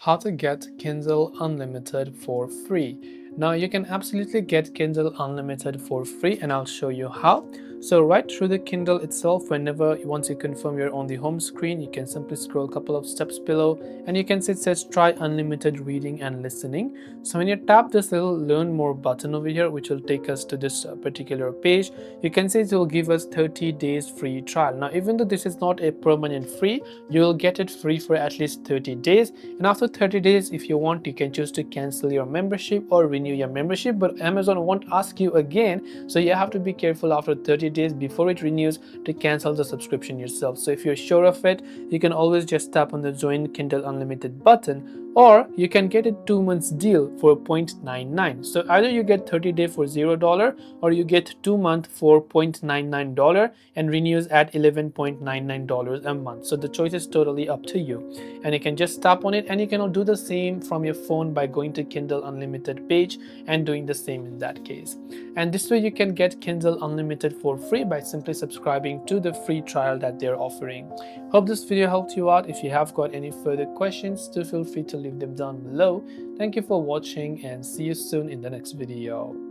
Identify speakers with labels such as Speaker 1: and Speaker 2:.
Speaker 1: how to get Kindle Unlimited for free. Now you can absolutely get Kindle Unlimited for free, and I'll show you how. So right through the Kindle itself, once you confirm you're on the home screen, you can simply scroll a couple of steps below and you can see it says try unlimited reading and listening. So when you tap this little learn more button over here, which will take us to this particular page, you can see it will give us 30 days free trial. Now even though this is not a permanent free, you will get it free for at least 30 days, and after 30 days, if you want, you can choose to cancel your membership or renew your membership, but Amazon won't ask you again, so you have to be careful after 30 days before it renews to cancel the subscription yourself. So if you're sure of it, you can always just tap on the join Kindle Unlimited button, or you can get a 2 months deal for 0.99. So either you get 30-day for $0, or you get 2 month for $0.99 and renews at $11.99 a month. So the choice is totally up to you, and you can just tap on it, and you can do the same from your phone by going to Kindle Unlimited page and doing the same in that case. And this way you can get Kindle Unlimited for free by simply subscribing to the free trial that they're offering. Hope this video helped you out. If you have got any further questions, do feel free to leave them down below. Thank you for watching, and see you soon in the next video.